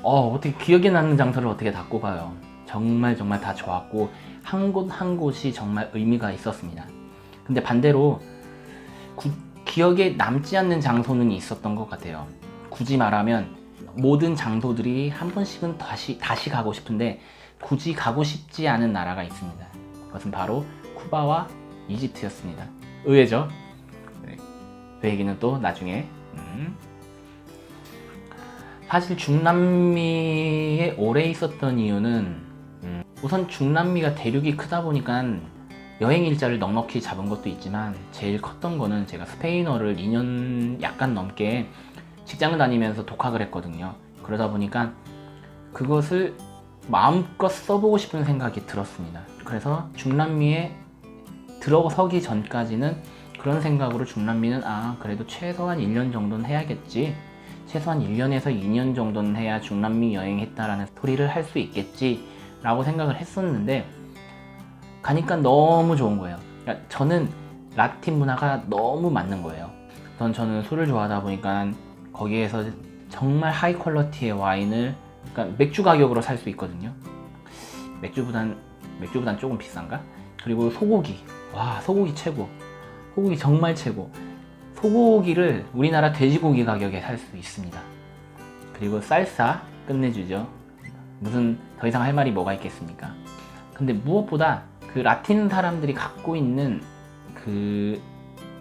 어떻게 기억에 남는 장소를 어떻게 다 꼽아요. 정말 정말 다 좋았고 한 곳 한 곳이 정말 의미가 있었습니다. 근데 반대로 기억에 남지 않는 장소는 있었던 것 같아요. 굳이 말하면 모든 장소들이 한 번씩은 다시 가고 싶은데 굳이 가고 싶지 않은 나라가 있습니다. 그것은 바로 쿠바와 이집트였습니다. 의외죠? 네. 그 얘기는 또 나중에. 사실 중남미에 오래 있었던 이유는 우선 중남미가 대륙이 크다 보니까 여행 일자를 넉넉히 잡은 것도 있지만 제일 컸던 거는 제가 스페인어를 2년 약간 넘게 직장을 다니면서 독학을 했거든요. 그러다 보니까 그것을 마음껏 써보고 싶은 생각이 들었습니다. 그래서 중남미에 들어서기 전까지는 그런 생각으로 중남미는 그래도 최소한 1년 정도는 해야겠지, 최소한 1년에서 2년 정도는 해야 중남미 여행했다라는 스토리를 할 수 있겠지 라고 생각을 했었는데 가니까 너무 좋은 거예요. 그러니까 저는 라틴 문화가 너무 맞는 거예요. 저는 술을 좋아하다 보니까 거기에서 정말 하이 퀄러티의 와인을, 그러니까 맥주 가격으로 살 수 있거든요. 맥주보단 조금 비싼가? 그리고 소고기, 소고기 최고, 소고기 정말 최고. 소고기를 우리나라 돼지고기 가격에 살 수 있습니다. 그리고 쌀사 끝내주죠. 무슨 더 이상 할 말이 뭐가 있겠습니까? 근데 무엇보다 그 라틴 사람들이 갖고 있는 그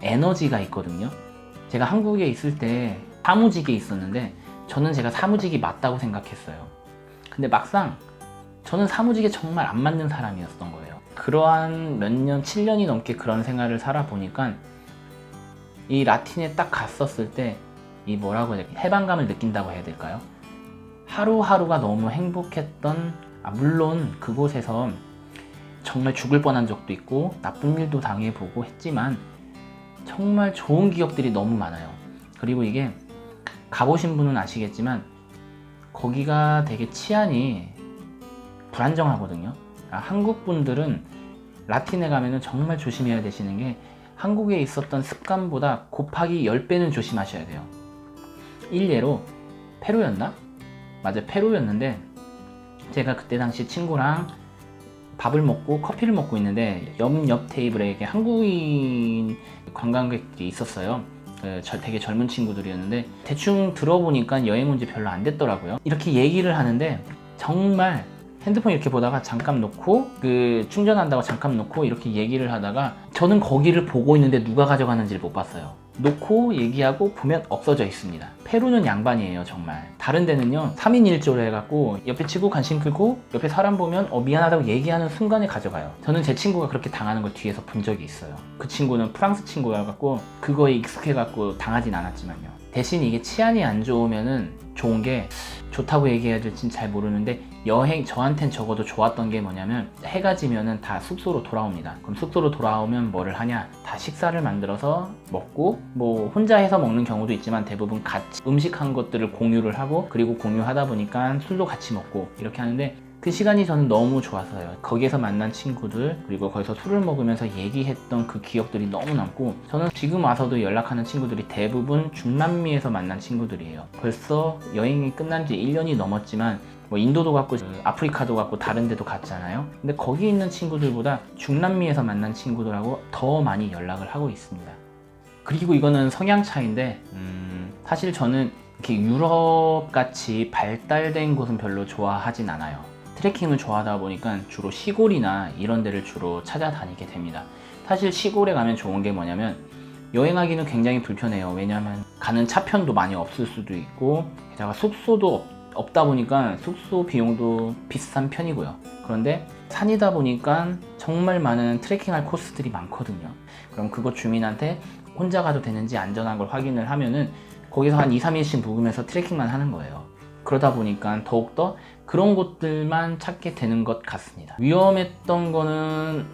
에너지가 있거든요. 제가 한국에 있을 때 사무직에 있었는데 저는 제가 사무직이 맞다고 생각했어요. 근데 막상 저는 사무직에 정말 안 맞는 사람이었던 거예요. 그러한 몇 년, 7년이 넘게 그런 생활을 살아보니까 이 라틴에 딱 갔었을 때 이 뭐라고 해야 될까, 해방감을 느낀다고 해야 될까요? 하루하루가 너무 행복했던, 물론 그곳에서 정말 죽을 뻔한 적도 있고 나쁜 일도 당해보고 했지만 정말 좋은 기억들이 너무 많아요. 그리고 이게 가보신 분은 아시겠지만 거기가 되게 치안이 불안정하거든요. 한국 분들은 라틴에 가면은 정말 조심해야 되시는 게 한국에 있었던 습관보다 곱하기 10배는 조심하셔야 돼요. 일례로 페루였나? 맞아, 페루였는데 제가 그때 당시 친구랑 밥을 먹고 커피를 먹고 있는데 옆 테이블에 한국인 관광객들이 있었어요. 되게 젊은 친구들이었는데 대충 들어보니까 여행 온 지 별로 안 됐더라고요. 이렇게 얘기를 하는데 정말 핸드폰 이렇게 보다가 잠깐 놓고 충전한다고 잠깐 놓고 이렇게 얘기를 하다가 저는 거기를 보고 있는데 누가 가져가는지를 못 봤어요. 놓고 얘기하고 보면 없어져 있습니다. 페루는 양반이에요 정말. 다른 데는요 3인 1조로 해갖고 옆에 치고 관심 끌고 옆에 사람 보면 미안하다고 얘기하는 순간에 가져가요. 저는 제 친구가 그렇게 당하는 걸 뒤에서 본 적이 있어요. 그 친구는 프랑스 친구여갖고 그거에 익숙해갖고 당하진 않았지만요. 대신 이게 치안이 안 좋으면은 좋은 게, 좋다고 얘기해야 될지는 잘 모르는데 저한텐 적어도 좋았던 게 뭐냐면 해가 지면은 다 숙소로 돌아옵니다. 그럼 숙소로 돌아오면 뭐를 하냐, 다 식사를 만들어서 먹고, 뭐 혼자 해서 먹는 경우도 있지만 대부분 같이 음식한 것들을 공유를 하고, 그리고 공유하다 보니까 술도 같이 먹고 이렇게 하는데 그 시간이 저는 너무 좋았어요. 거기에서 만난 친구들, 그리고 거기서 술을 먹으면서 얘기했던 그 기억들이 너무 남고, 저는 지금 와서도 연락하는 친구들이 대부분 중남미에서 만난 친구들이에요. 벌써 여행이 끝난 지 1년이 넘었지만 뭐 인도도 갔고 아프리카도 갔고 다른 데도 갔잖아요. 근데 거기 있는 친구들보다 중남미에서 만난 친구들하고 더 많이 연락을 하고 있습니다. 그리고 이거는 성향 차이인데 사실 저는 이렇게 유럽같이 발달된 곳은 별로 좋아하진 않아요. 트레킹을 좋아하다 보니까 주로 시골이나 이런 데를 주로 찾아다니게 됩니다. 사실 시골에 가면 좋은 게 뭐냐면 여행하기는 굉장히 불편해요. 왜냐하면 가는 차편도 많이 없을 수도 있고, 게다가 숙소도 없다 보니까 숙소 비용도 비싼 편이고요. 그런데 산이다 보니까 정말 많은 트레킹할 코스들이 많거든요. 그럼 그곳 주민한테 혼자 가도 되는지 안전한 걸 확인을 하면은 거기서 한 2, 3일씩 묵으면서 트레킹만 하는 거예요. 그러다 보니까 더욱더 그런 곳들만 찾게 되는 것 같습니다. 위험했던 거는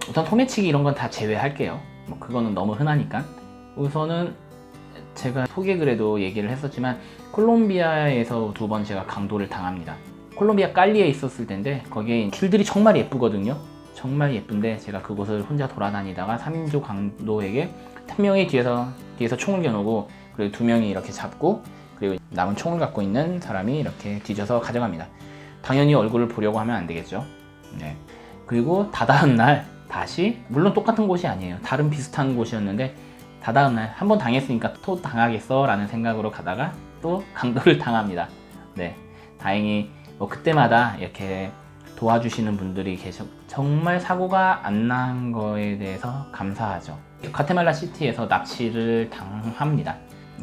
우선 소매치기 이런 건 다 제외할게요. 뭐 그거는 너무 흔하니까. 우선은 제가 소개 글에도 얘기를 했었지만 콜롬비아에서 2번 제가 강도를 당합니다. 콜롬비아 깔리에 있었을 텐데 거기에 길들이 정말 예쁘거든요. 정말 예쁜데 제가 그곳을 혼자 돌아다니다가 3인조 강도에게 한 명이 뒤에서 총을 겨누고, 그리고 2명이 이렇게 잡고, 그리고 남은 총을 갖고 있는 사람이 이렇게 뒤져서 가져갑니다. 당연히 얼굴을 보려고 하면 안 되겠죠. 네. 그리고 다다음 날 다시, 물론 똑같은 곳이 아니에요. 다른 비슷한 곳이었는데 다다음 날 한 번 당했으니까 또 당하겠어 라는 생각으로 가다가 또 강도를 당합니다. 네. 다행히 뭐 그때마다 이렇게 도와주시는 분들이 계셔 정말 사고가 안 난 거에 대해서 감사하죠. 과테말라 시티에서 납치를 당합니다.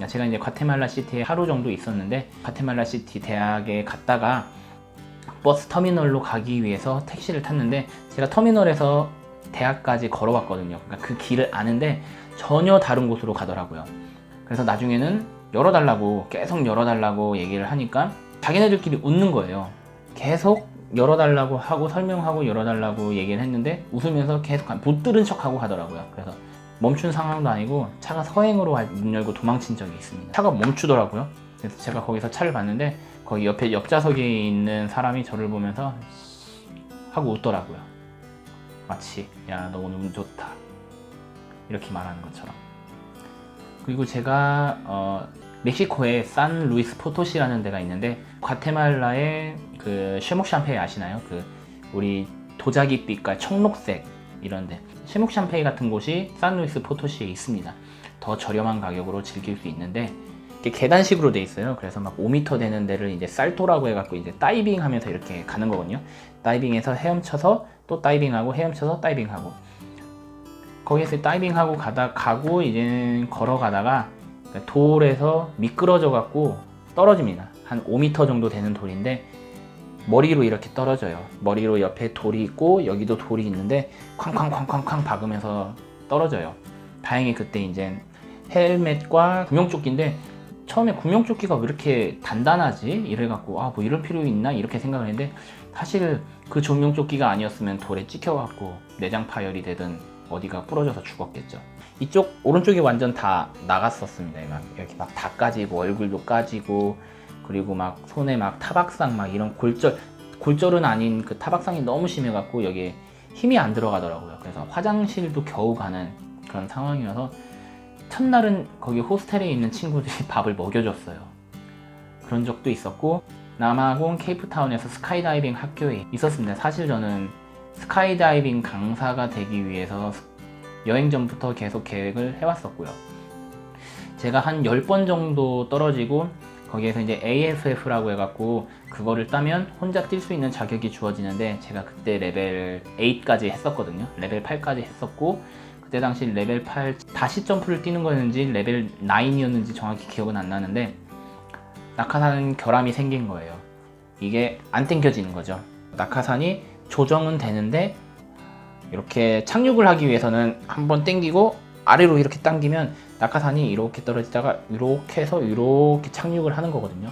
제가 이제 과테말라 시티에 하루 정도 있었는데, 과테말라 시티 대학에 갔다가 버스 터미널로 가기 위해서 택시를 탔는데, 제가 터미널에서 대학까지 걸어왔거든요. 그러니까 그 길을 아는데 전혀 다른 곳으로 가더라고요. 그래서 나중에는 열어달라고, 계속 열어달라고 얘기를 하니까 자기네들끼리 웃는 거예요. 계속 열어달라고 하고 설명하고 열어달라고 얘기를 했는데 웃으면서 계속 못 들은 척하고 가더라고요. 그래서 멈춘 상황도 아니고 차가 서행으로 문 열고 도망친 적이 있습니다. 차가 멈추더라고요. 그래서 제가 거기서 차를 봤는데 거기 옆에 옆좌석에 있는 사람이 저를 보면서 하고 웃더라고요. 마치 야, 너 오늘 운 좋다 이렇게 말하는 것처럼. 그리고 제가 멕시코의 산 루이스 포토시라는 데가 있는데, 과테말라의 그 쉐목 샴페이 아시나요? 그 우리 도자기빛깔 청록색 이런데, 쉐목 샴페이 같은 곳이 산 루이스 포토시에 있습니다. 더 저렴한 가격으로 즐길 수 있는데 이렇게 계단식으로 돼 있어요. 그래서 막 5m 되는 데를 이제 살토라고 해갖고 이제 다이빙 하면서 이렇게 가는 거거든요. 다이빙해서 헤엄쳐서 또 다이빙하고 헤엄쳐서 다이빙하고, 거기에서 다이빙하고 가고 이제 걸어가다가 돌에서 미끄러져 갖고 떨어집니다. 한 5m 정도 되는 돌인데 머리로 이렇게 떨어져요. 머리로 옆에 돌이 있고 여기도 돌이 있는데 쾅쾅쾅쾅쾅 박으면서 떨어져요. 다행히 그때 이제 헬멧과 구명조끼인데, 처음에 구명조끼가 왜 이렇게 단단하지? 이래갖고 뭐 이럴 필요 있나? 이렇게 생각을 했는데, 사실 그 구명조끼가 아니었으면 돌에 찍혀갖고 내장 파열이 되든 어디가 부러져서 죽었겠죠. 이쪽 오른쪽이 완전 다 나갔었습니다. 막 이렇게 막 다 까지고 얼굴도 까지고, 그리고 막 손에 막 타박상 막 이런 골절은 아닌 그 타박상이 너무 심해갖고 여기에 힘이 안 들어가더라고요. 그래서 화장실도 겨우 가는 그런 상황이어서 첫날은 거기 호스텔에 있는 친구들이 밥을 먹여줬어요. 그런 적도 있었고, 남아공 케이프타운에서 스카이다이빙 학교에 있었습니다. 사실 저는 스카이다이빙 강사가 되기 위해서 여행 전부터 계속 계획을 해왔었고요. 제가 한 10번 정도 떨어지고 거기에서 이제 AFF라고 해갖고 그거를 따면 혼자 뛸 수 있는 자격이 주어지는데, 제가 그때 레벨 8까지 했었거든요. 레벨 8까지 했었고, 그때 당시 레벨 8 다시 점프를 뛰는 거였는지 레벨 9이었는지 정확히 기억은 안 나는데 낙하산 결함이 생긴 거예요. 이게 안 당겨지는 거죠. 낙하산이 조정은 되는데 이렇게 착륙을 하기 위해서는 한번 당기고 아래로 이렇게 당기면 낙하산이 이렇게 떨어지다가 이렇게 해서 이렇게 착륙을 하는 거거든요.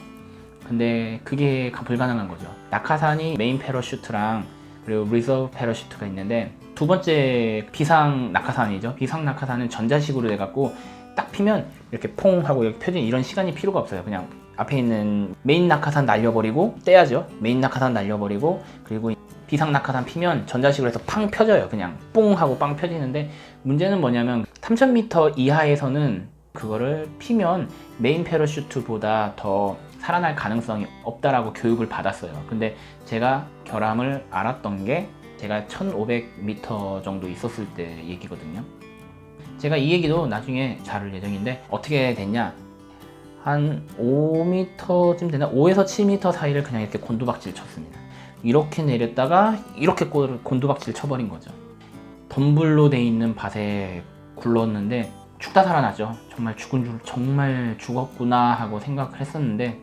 근데 그게 불가능한 거죠. 낙하산이 메인 패러슈트랑 그리고 리저브 패러슈트가 있는데, 두 번째 비상 낙하산이죠. 비상 낙하산은 전자식으로 돼갖고 딱 피면 이렇게 퐁 하고 이렇게 펴진, 이런 시간이 필요가 없어요. 그냥 앞에 있는 메인 낙하산 날려버리고 떼야죠. 메인 낙하산 날려버리고, 그리고 비상 낙하산 피면 전자식으로 해서 팡 펴져요. 그냥 뽕 하고 빵 펴지는데, 문제는 뭐냐면 3000m 이하에서는 그거를 피면 메인 패러슈트보다 더 살아날 가능성이 없다라고 교육을 받았어요. 근데 제가 결함을 알았던 게 제가 1500m 정도 있었을 때 얘기거든요. 제가 이 얘기도 나중에 다룰 예정인데, 어떻게 됐냐, 한 5m쯤 되나? 5에서 7m 사이를 그냥 이렇게 곤두박질 쳤습니다. 이렇게 내렸다가 이렇게 곤두박질 쳐버린 거죠. 덤불로 돼 있는 밭에 굴렀는데 죽다 살아나죠. 정말 죽었구나 하고 생각을 했었는데,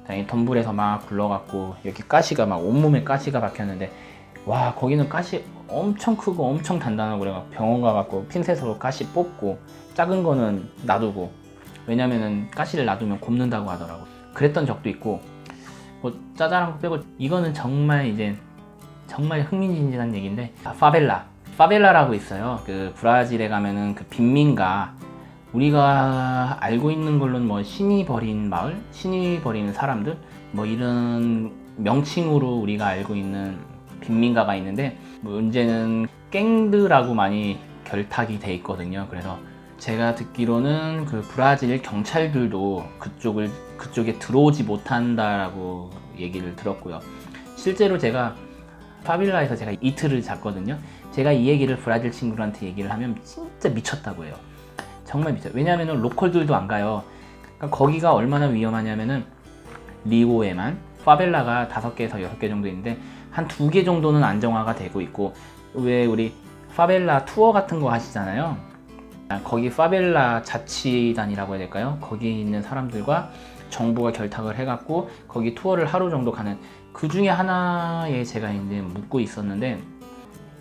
다행히 덤불에서 막 굴러갖고 여기 가시가 막 온몸에 가시가 박혔는데, 와, 거기는 가시 엄청 크고 엄청 단단하고, 그래가 병원 가갖고 핀셋으로 가시 뽑고, 작은 거는 놔두고, 왜냐면은 가시를 놔두면 곱는다고 하더라고. 그랬던 적도 있고, 뭐 짜잘한 거 빼고 이거는 정말 흥미진진한 얘기인데, 파벨라라고 있어요. 그 브라질에 가면은 그 빈민가, 우리가 알고 있는 걸로는 뭐 신이 버린 마을, 신이 버린 사람들, 뭐 이런 명칭으로 우리가 알고 있는 빈민가가 있는데, 문제는 갱들하고 많이 결탁이 돼 있거든요. 그래서 제가 듣기로는 그 브라질 경찰들도 그쪽에 들어오지 못한다라고 얘기를 들었고요. 실제로 제가 파빌라에서 제가 이틀을 잤거든요. 제가 이 얘기를 브라질 친구들한테 얘기를 하면 진짜 미쳤다고 해요. 정말 미쳐요. 왜냐하면 로컬들도 안 가요. 그러니까 거기가 얼마나 위험하냐면은 리오에만 파벨라가 5개에서 6개 정도 있는데 한 2개 정도는 안정화가 되고 있고, 왜 우리 파벨라 투어 같은 거 하시잖아요. 거기 파벨라 자치단이라고 해야 될까요? 거기 있는 사람들과 정부가 결탁을 해갖고 거기 투어를 하루 정도 가는, 그 중에 하나에 제가 이제 묵고 있었는데,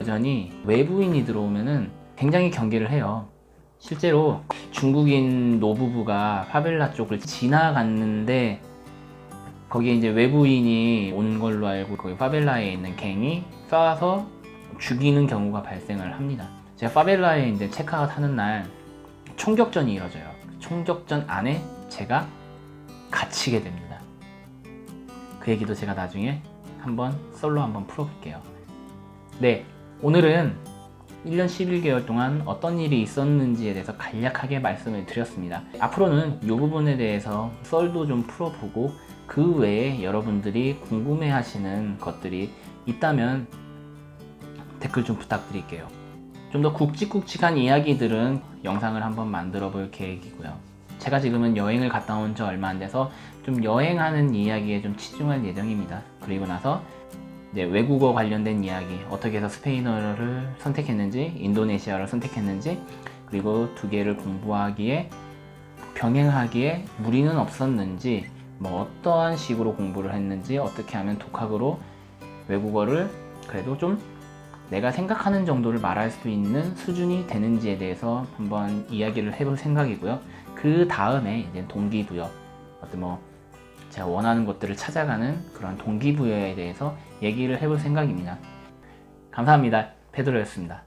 여전히 외부인이 들어오면은 굉장히 경계를 해요. 실제로 중국인 노부부가 파벨라 쪽을 지나갔는데 거기에 이제 외부인이 온 걸로 알고 거기 파벨라에 있는 갱이 쏴서 죽이는 경우가 발생을 합니다. 제가 파벨라에 이제 체크아웃 하는 날 총격전이 이뤄져요. 총격전 안에 제가 갇히게 됩니다. 그 얘기도 제가 나중에 솔로 한번 풀어볼게요. 네, 오늘은 1년 11개월 동안 어떤 일이 있었는지에 대해서 간략하게 말씀을 드렸습니다. 앞으로는 이 부분에 대해서 썰도 좀 풀어보고, 그 외에 여러분들이 궁금해 하시는 것들이 있다면 댓글 좀 부탁드릴게요. 좀 더 굵직굵직한 이야기들은 영상을 한번 만들어 볼 계획이고요. 제가 지금은 여행을 갔다 온 지 얼마 안 돼서 좀 여행하는 이야기에 좀 치중할 예정입니다. 그리고 나서 이제 외국어 관련된 이야기, 어떻게 해서 스페인어를 선택했는지, 인도네시아를 선택했는지, 그리고 2개를 공부하기에, 병행하기에 무리는 없었는지, 뭐 어떠한 식으로 공부를 했는지, 어떻게 하면 독학으로 외국어를 그래도 좀 내가 생각하는 정도를 말할 수 있는 수준이 되는지에 대해서 한번 이야기를 해볼 생각이고요. 그 다음에 이제 동기부여, 어떤 뭐 제가 원하는 것들을 찾아가는 그런 동기부여에 대해서 얘기를 해볼 생각입니다. 감사합니다. 페드로였습니다.